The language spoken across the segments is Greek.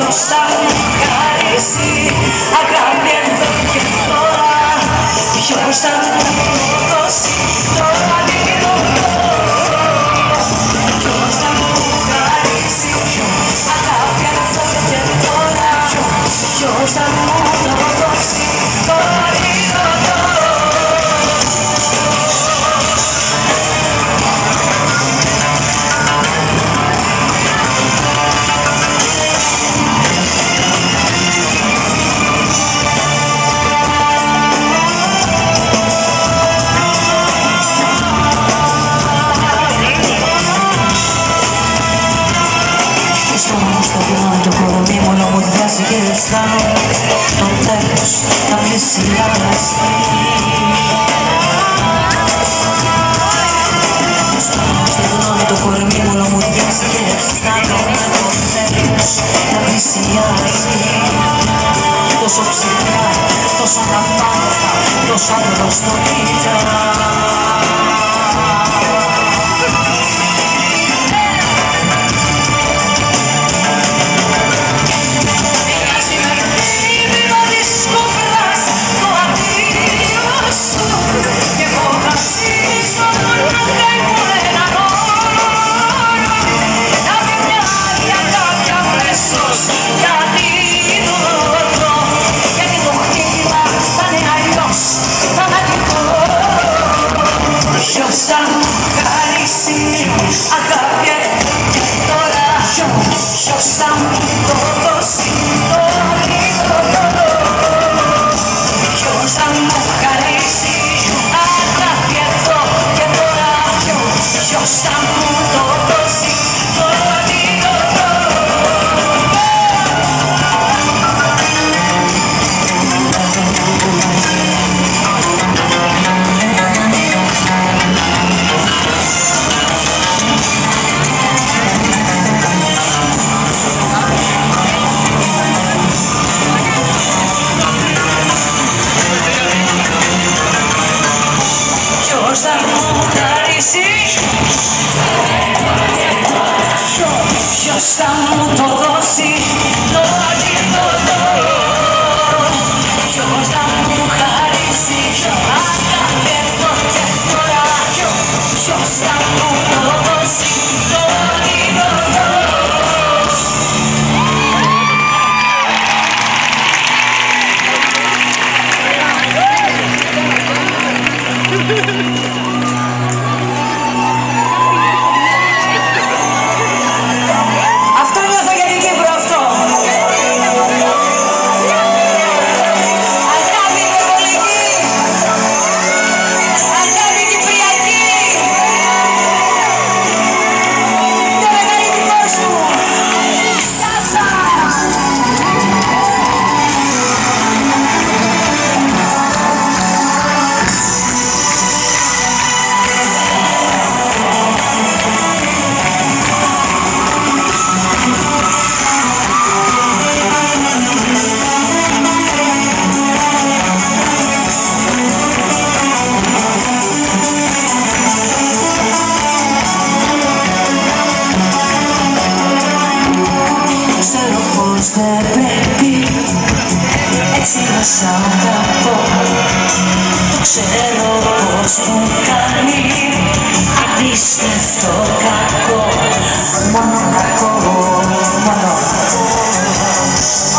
ποιος θα μου χαρίσει αγάπη εδώ και τώρα, ποιος θα μου δώσει το αντίδοτο, ποιος θα μου χαρίσει αγάπη εδώ και τώρα, ποιος θα μου δώσει το αντίδοτο. Το κορμί μου λομοδιάζει και αισθάνομαι το τέλος να πλησιάζει. Το κορμί μου λομοδιάζει και αισθάνομαι το τέλος να πλησιάζει. Τόσο ψηλά, τόσο αναπάνωτα, τόσο ανδροστολίτια. Ποιος θα μου χαρίσει αγάπη εδώ και τώρα, ποιος θα μου το δώσει το αντίδοτο, ποιος θα μου χαρίσει αγάπη εδώ και τώρα, ποιος θα μου το δώσει το αντίδοτο. Ποιος θα μου χαρίσει, ποιος θα μου το δώσει το αντίδοτο, ποιος θα μου χαρίσει αγάπη εδώ και τώρα, ποιος θα μου το δώσει το αντίδοτο. Αυτό νιώθω για την Κύπρο, αυτό. Αγάπη υπερβολική, αγάπη κυπριακή, το μεγαλύτερος μου. Σάσα! Ξέρω πως δεν πρέπει έτσι να σ' αγαπώ, το ξέρω πως μου κάνει απίστευτο κακό, μόνο κακό, μόνο.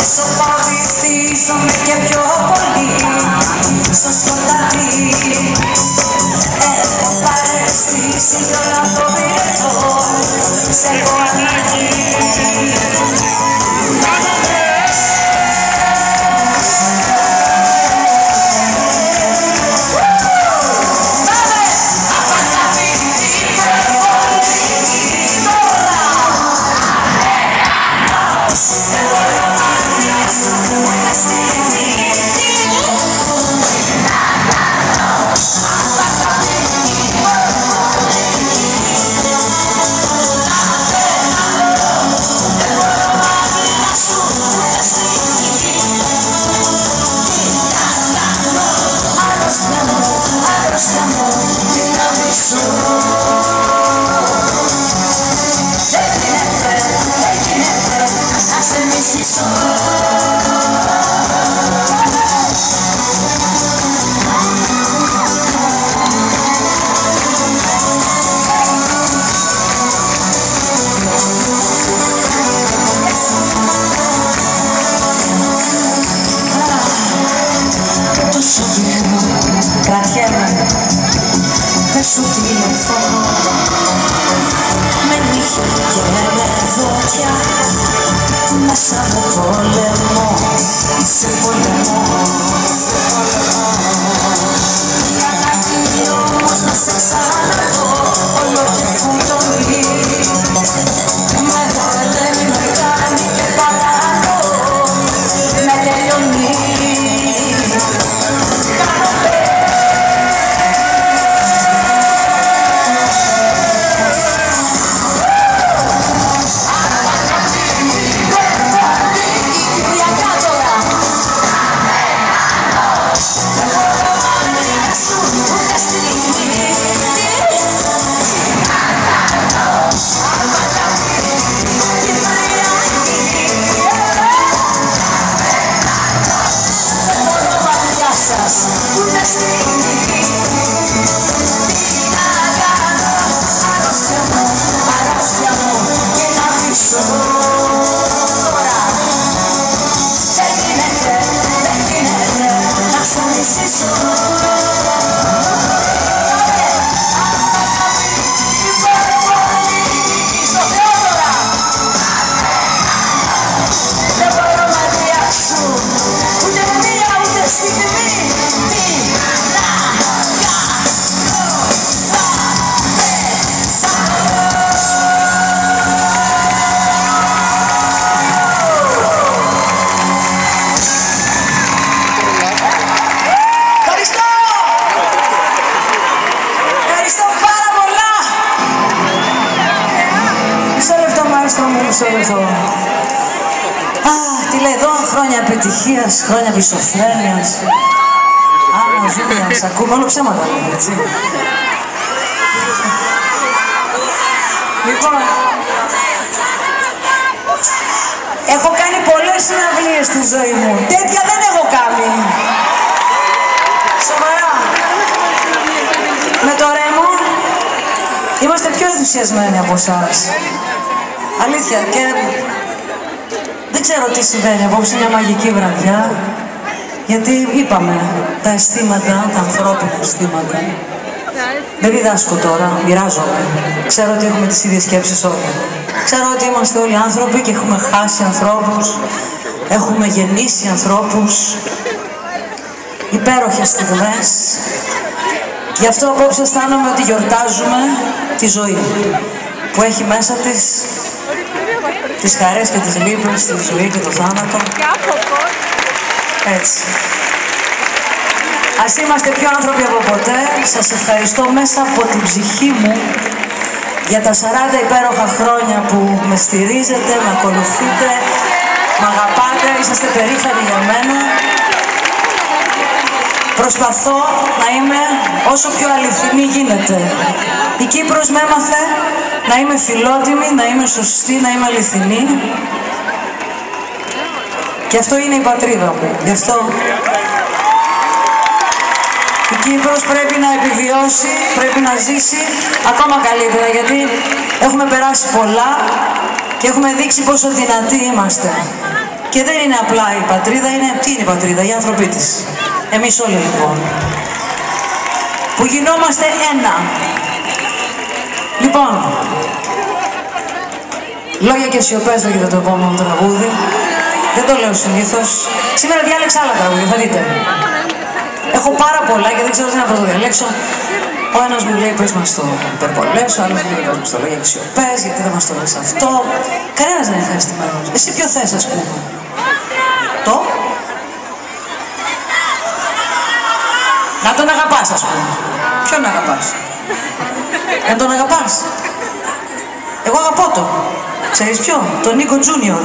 Όσο παγιδίζομαι και πιο πολύ στο σκοτάδι, έχω παρέστηση κι όλα το πυρετό, σε έχω ανάγκη. ζήσω. Τόσο καιρό κρατιέμαι, δεν σου τηλεφωνώ. Με νύχια και με δόντια, μέσα από πόλεμο, σε πόλεμο. Η αγάπη όμως να σε ξαναδώ, όλο και φουντώνει. Με βολεύει, με κάνει και παρακαλώ, με τελειώνει. Τι λέει εδώ, χρόνια επιτυχίας, χρόνια πισωφρένειας. Άννα Ζούλιας, ακούμε όλο ψέματα λέει, έτσι. Λοιπόν, έχω κάνει πολλές συναυλίες στη ζωή μου. Τέτοια δεν έχω κάνει. Σοβαρά. Με το Ρέμο είμαστε πιο ενθουσιασμένοι από εσάς. Αλήθεια, και δεν ξέρω τι συμβαίνει απόψε, μια μαγική βραδιά, γιατί είπαμε τα αισθήματα, τα ανθρώπινα αισθήματα. Δεν διδάσκω τώρα, μοιράζομαι. Ξέρω ότι έχουμε τις ίδιες σκέψεις όλοι. Ξέρω ότι είμαστε όλοι άνθρωποι και έχουμε χάσει ανθρώπους, έχουμε γεννήσει ανθρώπους, υπέροχες στιγμές. Γι' αυτό απόψε αισθάνομαι ότι γιορτάζουμε τη ζωή που έχει μέσα της τις χαρές και τις λύπες, τη ζωή και το θάνατο. Έτσι. Ας είμαστε πιο άνθρωποι από ποτέ. Σας ευχαριστώ μέσα από την ψυχή μου για τα 40 υπέροχα χρόνια που με στηρίζετε, με ακολουθείτε, με αγαπάτε, είσαστε περήφανοι για μένα. Προσπαθώ να είμαι όσο πιο αληθινή γίνεται. Η Κύπρος με έμαθε να είμαι φιλότιμη, να είμαι σωστή, να είμαι αληθινή. Και αυτό είναι η πατρίδα μου. Γι' αυτό η Κύπρος πρέπει να επιβιώσει, πρέπει να ζήσει ακόμα καλύτερα, γιατί έχουμε περάσει πολλά και έχουμε δείξει πόσο δυνατοί είμαστε. Και δεν είναι απλά η πατρίδα, τι είναι η πατρίδα, οι άνθρωποι της. Εμείς όλοι λοιπόν, που γινόμαστε ένα. Λοιπόν, λόγια και σιωπές λέγεται το επόμενο τραγούδι. Δεν το λέω συνήθως. Σήμερα διάλεξα άλλα τραγούδια, θα δείτε. Έχω πάρα πολλά και δεν ξέρω τι να πρωτοδιαλέξω. Ο ένας μου λέει πες μας το υπερπολές, ο άλλος μου λέει πες μας το λόγια και σιωπές, γιατί δεν μας το λες αυτό. Κανένας δεν είναι ευχαριστημένος. Εσύ ποιο θες, ας πούμε? Το? Να τον αγαπάς, ας πούμε. Ποιον αγαπάς? Δεν τον αγαπάς? Εγώ αγαπώ τον. Ξέρεις ποιον? Τον Νίκο Τζούνιορ.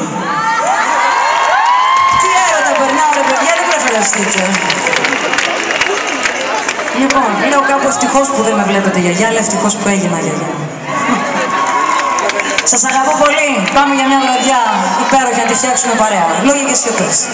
Τι έρωτα περνάω ρε παιδιά, δεν πρέπει να φανταστείτε. Λοιπόν, λέω κάπου ευτυχώς που δεν με βλέπετε γιαγιά, αλλά ευτυχώς που έγινα γιαγιά. Σας αγαπώ πολύ. Πάμε για μια βραδιά υπέροχη. τη φτιάξουμε παρέα. Λόγια και σιωπές.